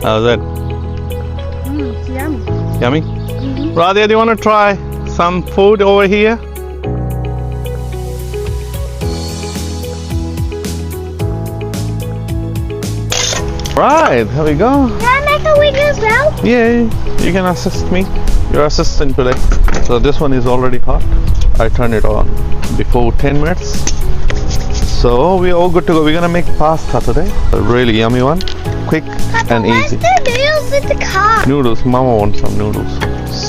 How's it? It's yummy. Yummy? Mm-hmm. Radha, do you want to try some food over here? Right, there we go. Can I make a wing as well? Yeah, you can assist me. Your assistant today. So this one is already hot. I turned it on before 10 minutes. So we're all good to go. We're gonna make pasta today. A really yummy one. Quick and easy. Where's the noodles in the car? Noodles. Mama wants some noodles.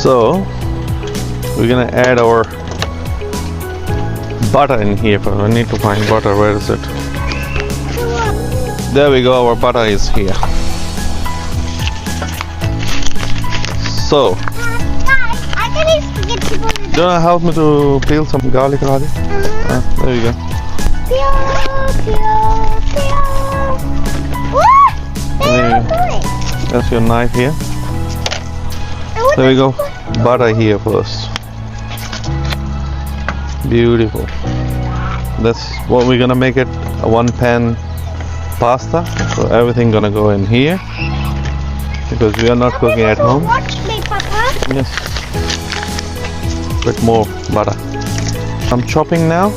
So we're gonna add our butter in here. But I need to find butter. Where is it? There we go. Our butter is here. So, I can eat spaghetti bolognese. do you want to help me to peel some garlic, Radhi? There you go. Peel. What? There. That's your knife here. There we go. Butter here first. Beautiful. That's what we're gonna make it, a one pan pasta. So everything gonna go in here because we are not cooking at home. Watch me, Papa. Yes. Bit more butter. I'm chopping now.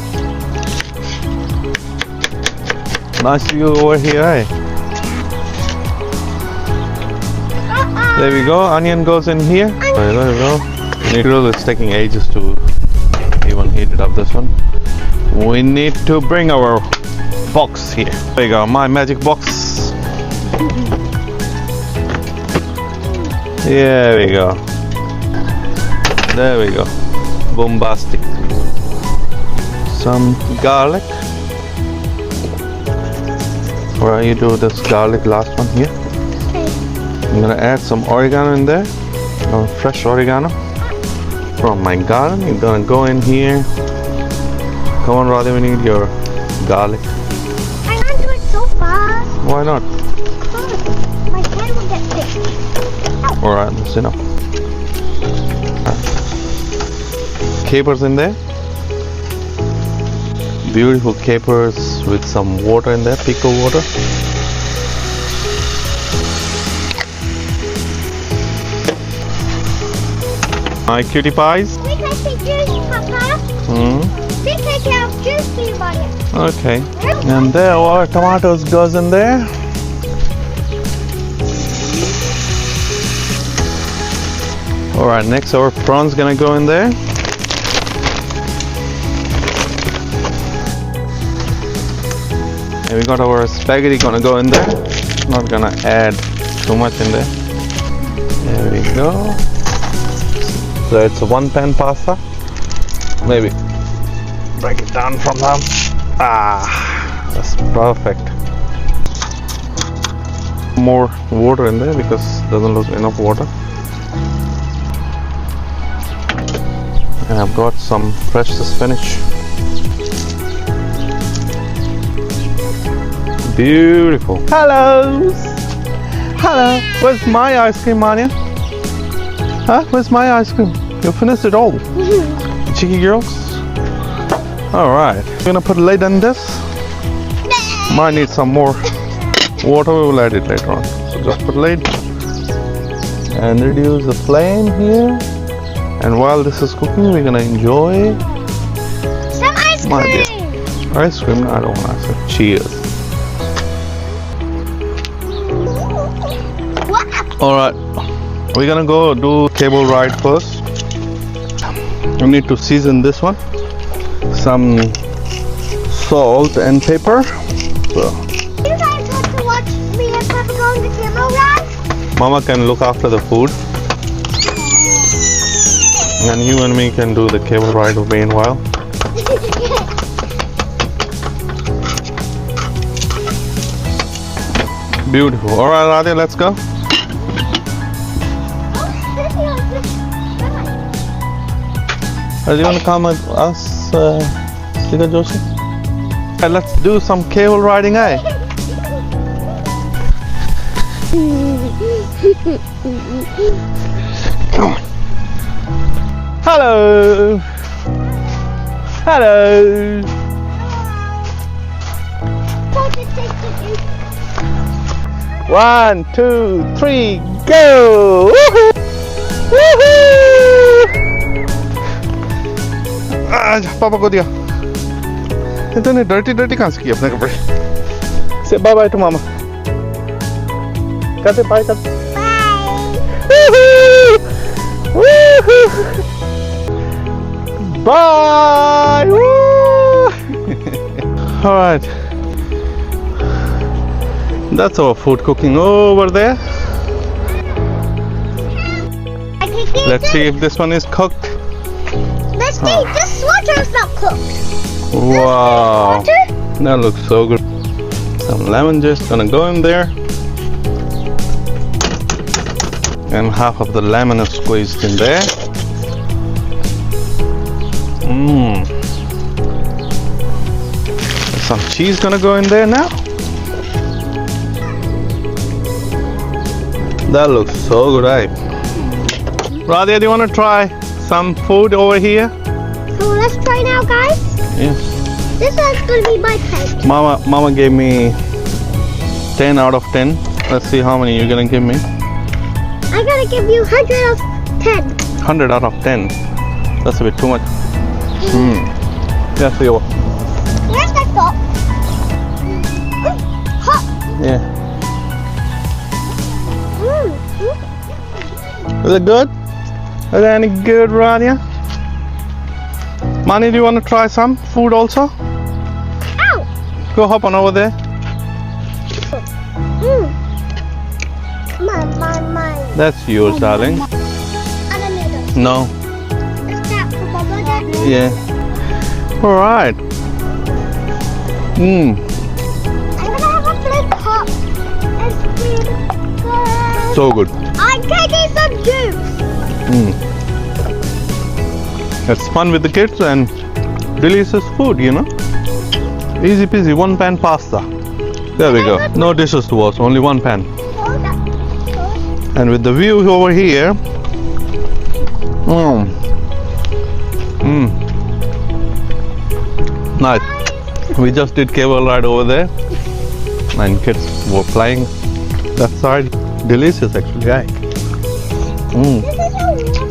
Nice view over here, eh? There we go. Onion goes in here. There we go. Noodle is taking ages to even heat it up. This one. We need to bring our box here. There you go. My magic box. There we go. There we go. Bombastic. Some garlic. Where you do this garlic last one here. I'm gonna add some oregano in there. Fresh oregano from my garden. You're gonna go in here. Come on, Radha, we need your garlic. I can't do it so fast. Why not? My hand will get thick. Alright, that's enough. Capers in there. Beautiful capers with some water in there, pickle water. My cutie pies. We can take juice, Papa. We take care of juice for you, buddy. Okay. And there our tomatoes goes in there. Alright, next our prawns gonna go in there. And we got our spaghetti gonna go in there. Not gonna add too much in there. There we go. So it's a one pan pasta. Maybe break it down from them. That's perfect. More water in there because it doesn't lose enough water. And I've got some fresh spinach. Beautiful. Hello. Hello. Where's my ice cream, Manya? Huh? Where's my ice cream? You finished it all. Cheeky girls. Alright. We're gonna put a lid on this. Might need some more water. We will add it later on. So just put a lid. And reduce the flame here. And while this is cooking, we're gonna enjoy Some ice cream. my dear. Ice cream? No, I don't want ice cream. Cheers. Alright, we're gonna go do cable ride first. We need to season this one. Some salt and pepper. So, You guys want to watch me and Papa go on the cable ride? Mama can look after the food. And you and me can do the cable ride meanwhile. Beautiful. Alright, Radha, let's go. Do you want to come with us, Sika Joshi? Let's do some cable riding, eh? Come on. Hello. Hello. 1, 2, 3, go! Woohoo! Woohoo! पापा को दिया इतने dirty कहाँ से किए अपने कपड़े से बाय बाय टू मामा कहते बाय कहते bye alright that's our food cooking over there. Let's see if this one is cooked. Let's see, this water is not cooked. Wow, Water? that looks so good. Some lemon juice gonna go in there, and half of the lemon is squeezed in there. Some cheese gonna go in there now. That looks so good, right? Radha, do you want to try some food over here? So let's try now, guys. Yeah. This one's going to be my plate. Mama gave me 10 out of 10. Let's see how many you're gonna give me. I'm going to give you 100 out of 10. 100 out of 10. That's a bit too much. Yeah, see. Where's my top? Hot. Yeah. Mm. Is it good? Is it any good, Radha? Mani, do you want to try some food also? Ow. Go hop on over there. Mine. That's yours, darling. And a noodle. No. Is that for Mama, Daddy? Yeah. All right. I'm going to have a big cup. It's really good. So good. I'm taking some juice. It's fun with the kids and delicious food, you know. Easy peasy, 1 pan pasta. There we go. No dishes to wash, only 1 pan. And with the view over here, nice. We just did cable ride over there, and kids were playing that side. Delicious, actually, guys. This is a